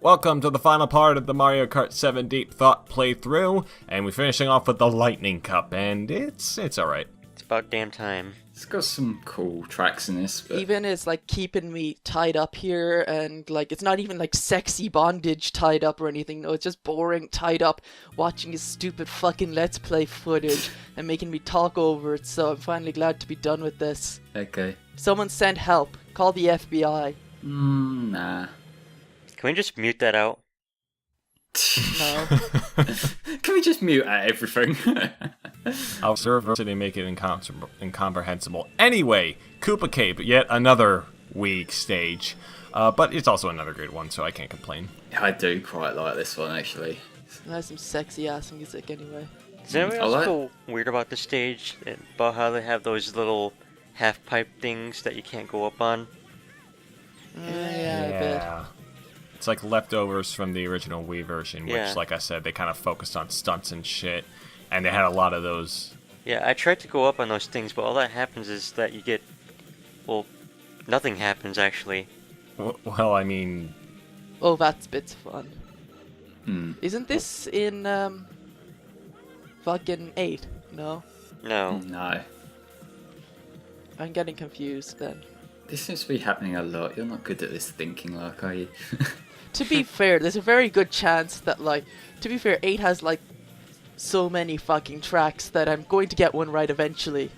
Welcome to the final part of the Mario Kart 7 Deep Thought playthrough, and we're finishing off with the Lightning Cup, and it's alright. It's about damn time. It's got some cool tracks in this, but Even it's like keeping me tied up here, and like it's not even like sexy bondage tied up or anything. No, it's just boring tied up, watching his stupid fucking Let's Play footage and making me talk over it. So I'm finally glad to be done with this. okay. Someone send help. Call the FBI. Nah. Can we just mute that out? No. Can we just mute out everything? I'll serve to make it incomprehensible. Anyway, Koopa Cape, yet another weak stage. But it's also another good one, so I can't complain. I do quite like this one, actually. It has some sexy ass music anyway. Does anybody else feel weird about the stage? About how they have those little half-pipe things that you can't go up on? Yeah, a bit. It's like leftovers from the original Wii version, which, Yeah. like I said, they kind of focused on stunts and shit, and they had a lot of those. Yeah, I tried to go up on those things, but all that happens is that you get... Well, nothing happens, actually. Well, I mean... Oh, that's bits fun. Hmm. Isn't this in fucking 8? No? No. No. I'm getting confused then. This seems to be happening a lot. You're not good at this thinking, like, are you? To be fair, there's a very good chance that, like, to be fair, 8 has, like, so many fucking tracks that I'm going to get one right eventually.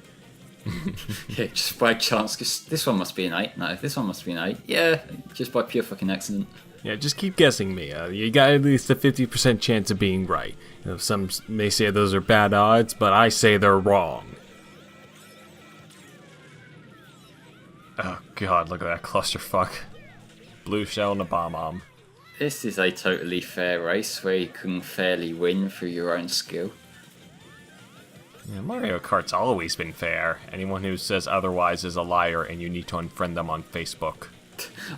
Yeah, just by chance. This one must be an 8. No, this one must be an 8. Yeah, just by pure fucking accident. Yeah, just keep guessing me. You got at least a 50% chance of being right. You know, some may say those are bad odds, but I say they're wrong. Oh god, look at that clusterfuck. Blue shell and a bomb-bomb. This is a totally fair race where you can fairly win through your own skill. Yeah, Mario Kart's always been fair. Anyone who says otherwise is a liar, and you need to unfriend them on Facebook.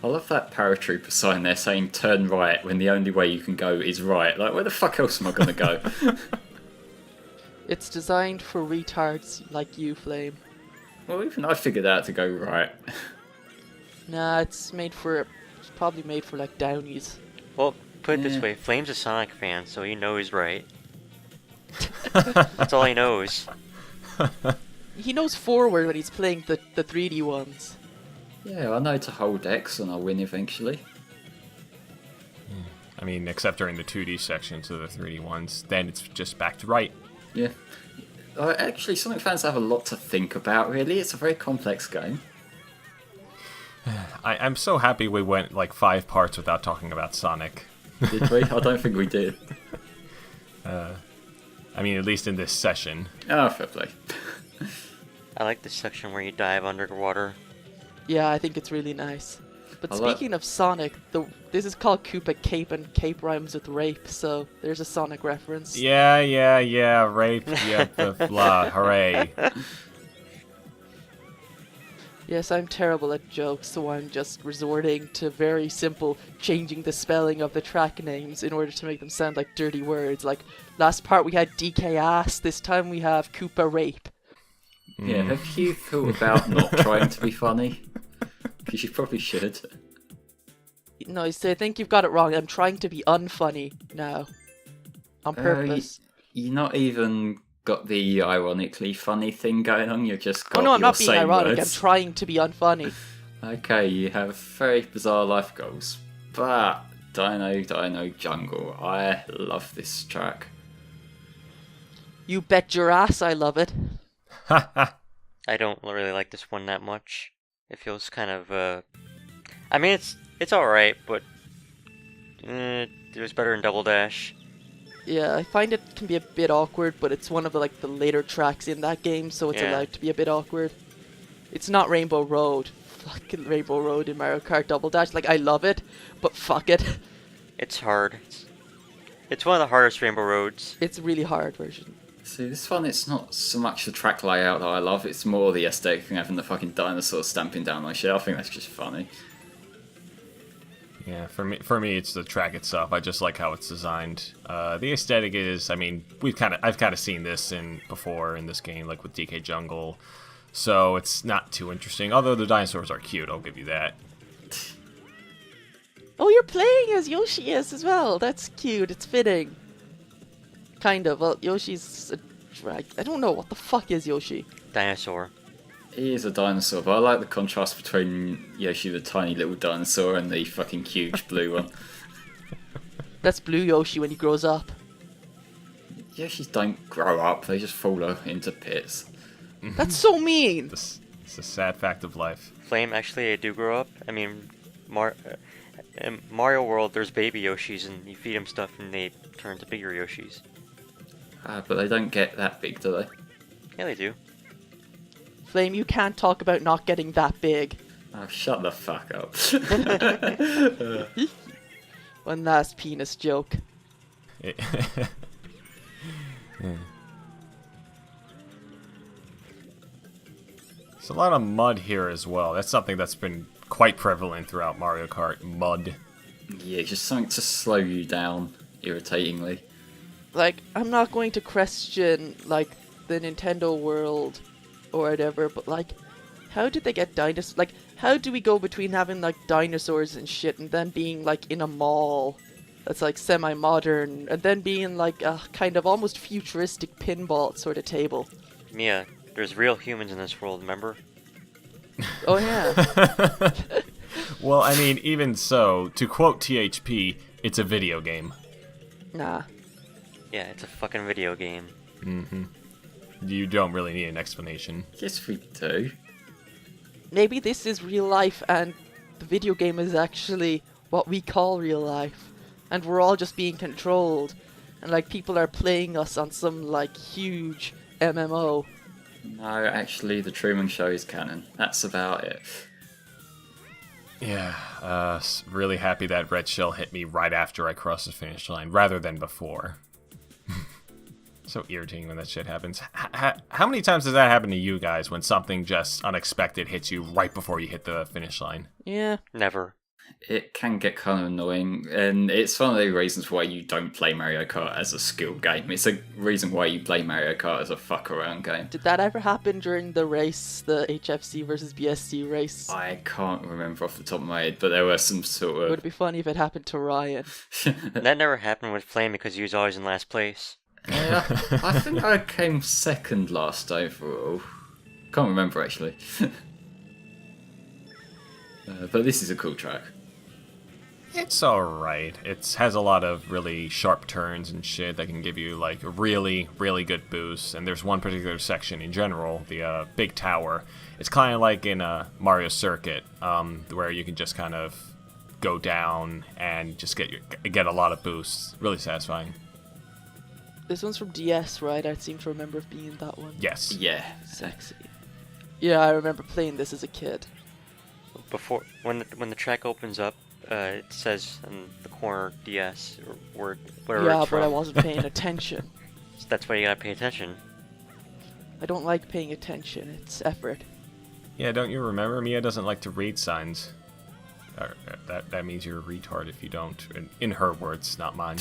I love that paratrooper sign there saying turn right when the only way you can go is right. Like, where the fuck else am I going to go? It's designed for retards like you, Flame. Well, even I figured out to go right. Nah, it's probably made for like Downies. Well, put it this Yeah. way. Flame's a Sonic fan, so you know he's right. That's all he knows. He knows forward when he's playing the 3D ones. Yeah, I know to hold X and I'll win eventually. I mean, except during the 2D sections of the 3D ones, then it's just back to right. Yeah. Actually, Sonic fans have a lot to think about, really. It's a very complex game. I'm so happy we went like 5 parts without talking about Sonic. Did we? I don't think we did. I mean, at least in this session. Oh, fair play. I like the section where you dive under the water. Yeah, I think it's really nice. But I like- speaking of Sonic, this is called Koopa Cape, and Cape rhymes with rape, so there's a Sonic reference. Yeah, rape, yeah, blah, hooray. Yes, I'm terrible at jokes, so I'm just resorting to very simple changing the spelling of the track names in order to make them sound like dirty words. Like, last part we had DK ass, this time we have Koopa rape. Yeah, have you thought about not trying to be funny? Because you probably should. No, so I think you've got it wrong. I'm trying to be unfunny now. On purpose. You're not even got the ironically funny thing going on, you've just got Oh no, I'm your not being same ironic, words. I'm trying to be unfunny. Okay, you have very bizarre life goals. But Dino Jungle, I love this track. You bet your ass I love it. I don't really like this one that much. It feels kind of, I mean, it's alright, but... it was better in Double Dash. Yeah, I find it can be a bit awkward, but it's one of the later tracks in that game, so it's Yeah. allowed to be a bit awkward. It's not Rainbow Road. Fucking Rainbow Road in Mario Kart Double Dash. Like, I love it, but fuck it. It's hard. It's one of the hardest Rainbow Roads. It's a really hard version. See, this one, it's not so much the track layout that I love, it's more the aesthetic and having the fucking dinosaurs stamping down on shit. I think that's just funny. Yeah, for me, it's the track itself. I just like how it's designed. The aesthetic is, I mean, I've kind of seen this before in this game, like with DK Jungle, so it's not too interesting. Although the dinosaurs are cute, I'll give you that. Oh, you're playing as Yoshi is as well. That's cute. It's fitting. Kind of. Well, Yoshi's a drag. I don't know. What the fuck is Yoshi? Dinosaur. He is a dinosaur, but I like the contrast between Yoshi, the tiny little dinosaur, and the fucking huge blue one. That's Blue Yoshi when he grows up. Yoshis don't grow up, they just fall into pits. That's so mean. It's a sad fact of life. Flame, actually, I do grow up. I mean, in Mario World, there's baby Yoshis, and you feed them stuff, and they turn into bigger Yoshis. But they don't get that big, do they? Yeah, they do. Flame, you can't talk about not getting that big. Oh, shut the fuck up. One last penis joke. Yeah. There's a lot of mud here as well. That's something that's been quite prevalent throughout Mario Kart. Mud. Yeah, just something to slow you down, irritatingly. Like, I'm not going to question, like, the Nintendo world or whatever, but, like, how did they get dinosaurs? Like, how do we go between having, like, dinosaurs and shit and then being, like, in a mall that's, like, semi-modern and then being, like, a kind of almost futuristic pinball sort of table? Mia, there's real humans in this world, remember? Oh, yeah. Well, I mean, even so, to quote THP, it's a video game. Nah. Yeah, it's a fucking video game. Mm-hmm. You don't really need an explanation. Yes, we do. Maybe this is real life and the video game is actually what we call real life. And we're all just being controlled. And, like, people are playing us on some, like, huge MMO. No, actually, the Truman Show is canon. That's about it. Yeah, really happy that red shell hit me right after I crossed the finish line, rather than before. So irritating when that shit happens. How many times does that happen to you guys when something just unexpected hits you right before you hit the finish line? Yeah. Never. It can get kind of annoying, and it's one of the reasons why you don't play Mario Kart as a skill game. It's a reason why you play Mario Kart as a fuck-around game. Did that ever happen during the race, the HFC versus BSC race? I can't remember off the top of my head, but there were some sort Would of... it be funny if it happened to Ryan? That never happened with Flame because he was always in last place. Yeah, I think I came second last overall. Can't remember, actually. But this is a cool track. It's alright. It has a lot of really sharp turns and shit that can give you, like, really, really good boosts. And there's one particular section in general, the big tower. It's kind of like in a Mario Circuit, where you can just kind of go down and just get a lot of boosts. Really satisfying. This one's from DS, right? I seem to remember it being that one. Yes. Yeah. Sexy. Yeah, I remember playing this as a kid. Before, when the track opens up, it says in the corner DS or whatever Yeah, it's but from. I wasn't paying attention. So that's why you gotta pay attention. I don't like paying attention. It's effort. Yeah, don't you remember? Mia doesn't like to read signs. That means you're a retard if you don't. In her words, not mine.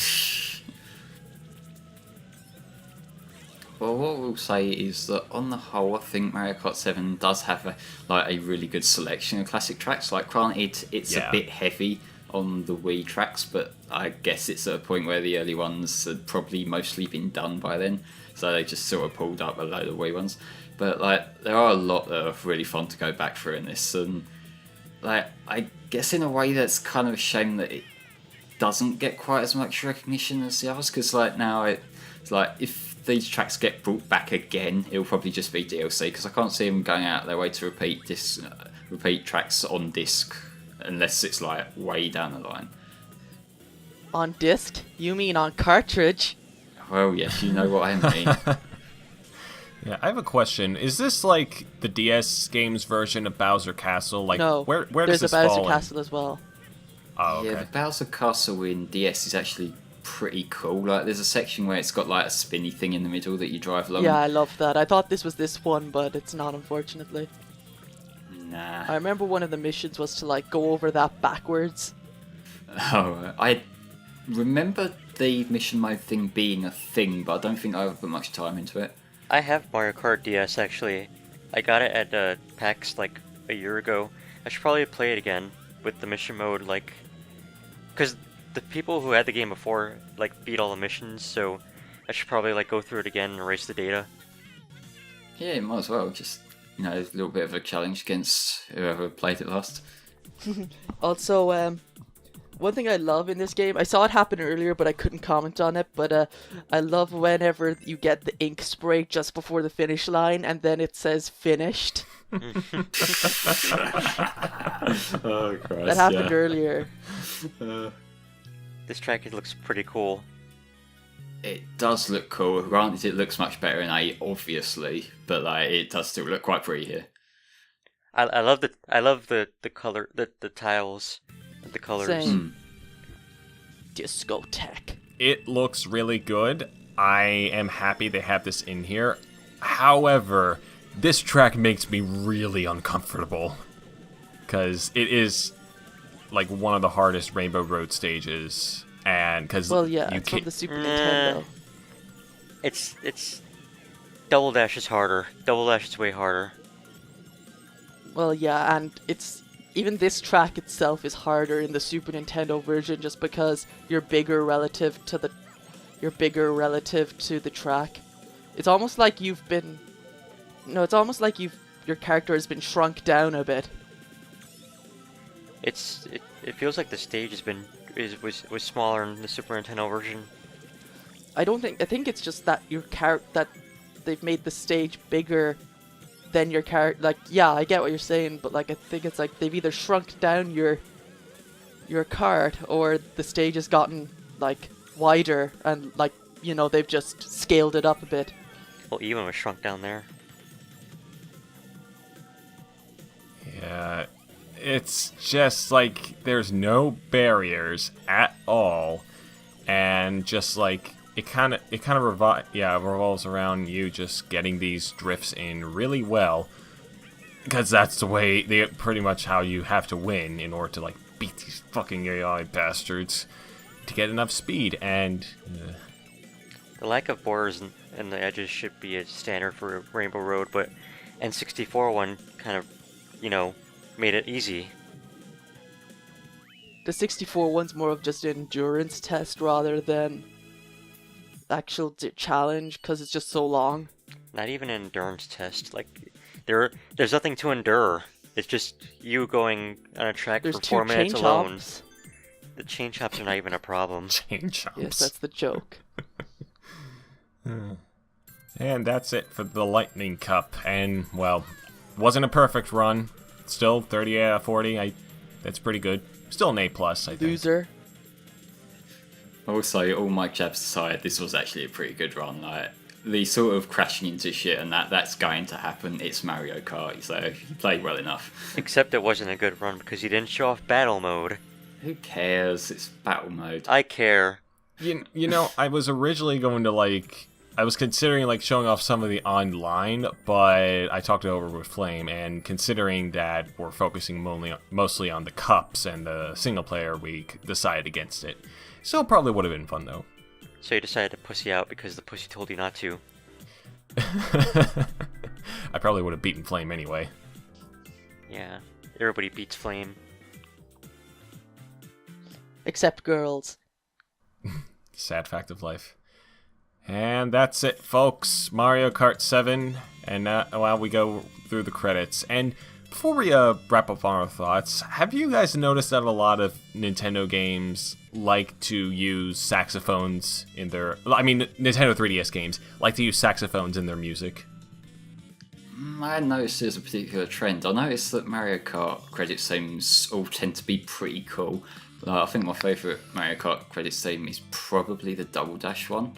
Well, what we'll say is that on the whole, I think Mario Kart 7 does have a really good selection of classic tracks. Like, granted, it's a bit heavy on the Wii tracks, but I guess it's at a point where the early ones had probably mostly been done by then, so they just sort of pulled up a load of Wii ones. But, like, there are a lot that are really fun to go back through in this, and, like, I guess in a way that's kind of a shame that it doesn't get quite as much recognition as the others, because, like, now it's like, if these tracks get brought back again, it'll probably just be DLC, because I can't see them going out of their way to repeat tracks on disc unless it's like way down the line. On disc? You mean on cartridge? Well, yes, you know what I mean. Yeah, I have a question. Is this like the DS games version of Bowser Castle? Like, No, where there's does this a Bowser fall in? Castle as well. Oh, okay. Yeah, the Bowser Castle in DS is actually pretty cool. Like, there's a section where it's got like a spinny thing in the middle that you drive along. Yeah, I love that. I thought this was this one, but it's not, unfortunately. Nah. I remember one of the missions was to, like, go over that backwards. Oh, I remember the mission mode thing being a thing, but I don't think I ever put much time into it. I have Mario Kart DS actually. I got it at PAX like a year ago. I should probably play it again with the mission mode like because the people who had the game before like beat all the missions, so I should probably like go through it again and erase the data. Yeah, you might as well. Just, a little bit of a challenge against whoever played it last. Also, one thing I love in this game, I saw it happen earlier, but I couldn't comment on it. But I love whenever you get the ink spray just before the finish line, and then it says finished. Oh Christ! That happened earlier. This track looks pretty cool. It does look cool. Granted, it looks much better in 8, obviously, but it does still look quite pretty here. I love the color, the tiles, the colors. Same. Discotheque. It looks really good. I am happy they have this in here. However, this track makes me really uncomfortable because it is like one of the hardest Rainbow Road stages, and because it's from the Super Nintendo. It's Double Dash is harder. Double Dash is way harder. Well, yeah, and even this track itself is harder in the Super Nintendo version just because you're bigger relative to the track. It's almost like your character has been shrunk down a bit. It feels like the stage was smaller in the Super Nintendo version. I think it's just that that they've made the stage bigger than your character. Like, yeah, I get what you're saying, but like I think it's like they've either shrunk down your cart or the stage has gotten like wider and like they've just scaled it up a bit. Well, even was shrunk down there. Yeah, it's just like there's no barriers at all, and just like it kind of revolves around you just getting these drifts in really well, because that's the way pretty much how you have to win in order to like beat these fucking AI bastards to get enough speed. And the lack of borders and the edges should be a standard for Rainbow Road, but N64 one kind of made it easy. The 64 one's more of just an endurance test rather than actual challenge because it's just so long. Not even an endurance test. Like there's nothing to endure. It's just you going on a track for 4 minutes alone. Hops. The chain chops are not even a problem. chain chops. Yes, that's the joke. And that's it for the Lightning Cup. And well, wasn't a perfect run. Still 38 out of 40. That's pretty good. Still an A+, I think. Loser. Also, all my jabs aside, this was actually a pretty good run. Like, the sort of crashing into shit and that's going to happen. It's Mario Kart, so you play well enough. Except it wasn't a good run because you didn't show off battle mode. Who cares? It's battle mode. I care. You know, I was originally going to I was considering showing off some of the online, but I talked it over with Flame, and considering that we're focusing mostly on the cups and the single player, we decided against it. Still probably would have been fun though. So you decided to pussy out because the pussy told you not to. I probably would have beaten Flame anyway. Yeah, everybody beats Flame. Except girls. Sad fact of life. And that's it, folks. Mario Kart 7. And while we go through the credits. And before we wrap up on our thoughts, have you guys noticed that a lot of Nintendo games like to use saxophones in their... Nintendo 3DS games like to use saxophones in their music? I noticed there's a particular trend. I noticed that Mario Kart credit themes all tend to be pretty cool. I think my favourite Mario Kart credit theme is probably the Double Dash one.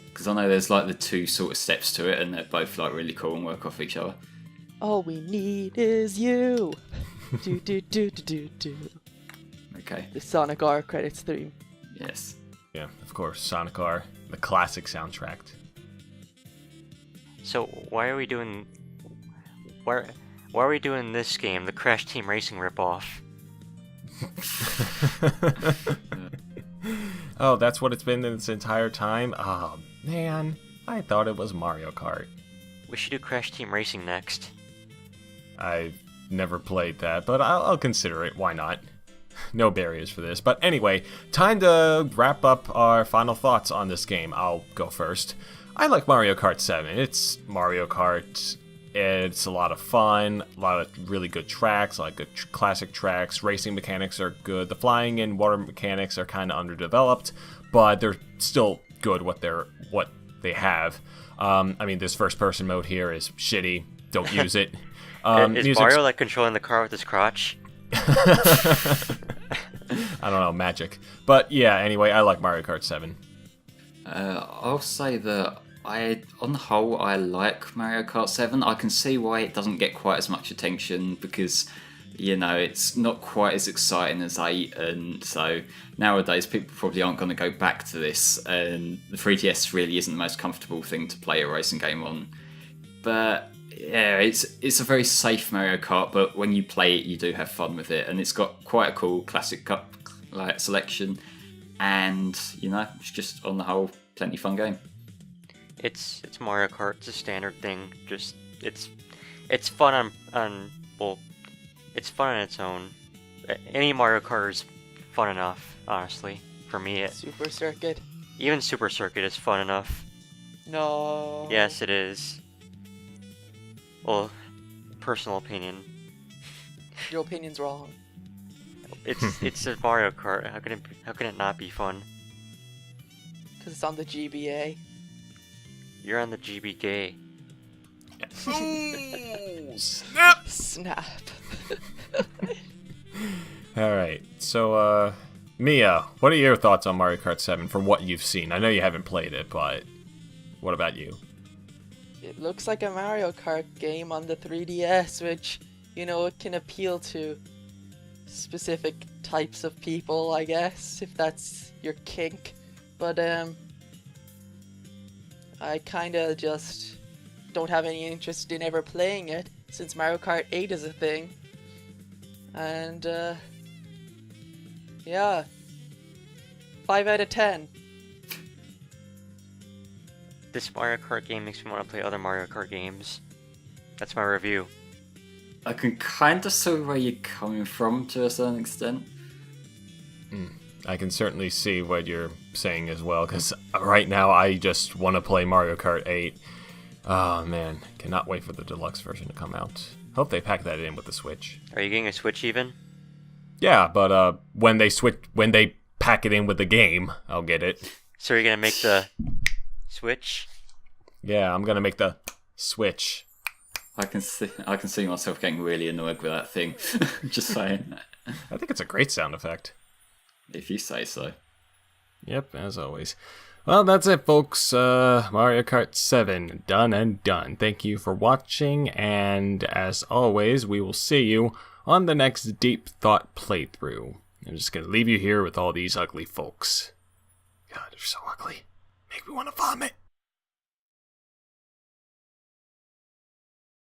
Because I know there's the two sort of steps to it, and they're both really cool and work off each other. All we need is you. do do do do do do. Okay. The Sonic R credits theme. Yes. Yeah, of course, Sonic R, the classic soundtrack. So why are we doing this game, the Crash Team Racing ripoff? Oh, that's what it's been this entire time? Oh, man. I thought it was Mario Kart. We should do Crash Team Racing next. I've never played that, but I'll consider it. Why not? No barriers for this. But anyway, time to wrap up our final thoughts on this game. I'll go first. I like Mario Kart 7. It's Mario Kart. It's a lot of fun, a lot of really good tracks, like good classic tracks. Racing mechanics are good. The flying and water mechanics are kind of underdeveloped, but they're still good what they have. I mean, this first-person mode here is shitty. Don't use it. Is Mario like controlling the car with his crotch? I don't know, magic. But yeah, anyway, I like Mario Kart 7. I'll say that on the whole, I like Mario Kart 7. I can see why it doesn't get quite as much attention because, you know, it's not quite as exciting as 8, and so nowadays people probably aren't going to go back to this, and the 3DS really isn't the most comfortable thing to play a racing game on. But yeah, it's a very safe Mario Kart, but when you play it, you do have fun with it, and it's got quite a cool classic cup like selection, and you know, it's just on the whole plenty fun game. It's Mario Kart. It's a standard thing. Just it's fun it's fun on its own. Any Mario Kart is fun enough, honestly. For me, Super Circuit. Even Super Circuit is fun enough. No. Yes, it is. Well, personal opinion. Your opinion's wrong. It's a Mario Kart. How can it not be fun? Because it's on the GBA. You're on the GB gay. Ooh, snap! Snap. Alright, so, Mia, what are your thoughts on Mario Kart 7 from what you've seen? I know you haven't played it, but what about you? It looks like a Mario Kart game on the 3DS, which, you know, it can appeal to specific types of people, I guess, if that's your kink. But, I kinda just don't have any interest in ever playing it, since Mario Kart 8 is a thing. And, yeah. 5 out of 10. This Mario Kart game makes me want to play other Mario Kart games. That's my review. I can kind of see where you're coming from to a certain extent. I can certainly see what you're saying as well, because right now I just want to play Mario Kart 8. Oh man, cannot wait for the deluxe version to come out. Hope they pack that in with the Switch. Are you getting a Switch even? Yeah, but when they pack it in with the game, I'll get it. So you're gonna make the Switch? Yeah, I'm gonna make the Switch. I can see myself getting really annoyed with that thing. Just saying. I think it's a great sound effect. If you say so. Yep, as always. Well, that's it, folks. Mario Kart 7, done and done. Thank you for watching, and as always, we will see you on the next Deep Thought playthrough. I'm just gonna leave you here with all these ugly folks. God, they're so ugly. Make me want to vomit.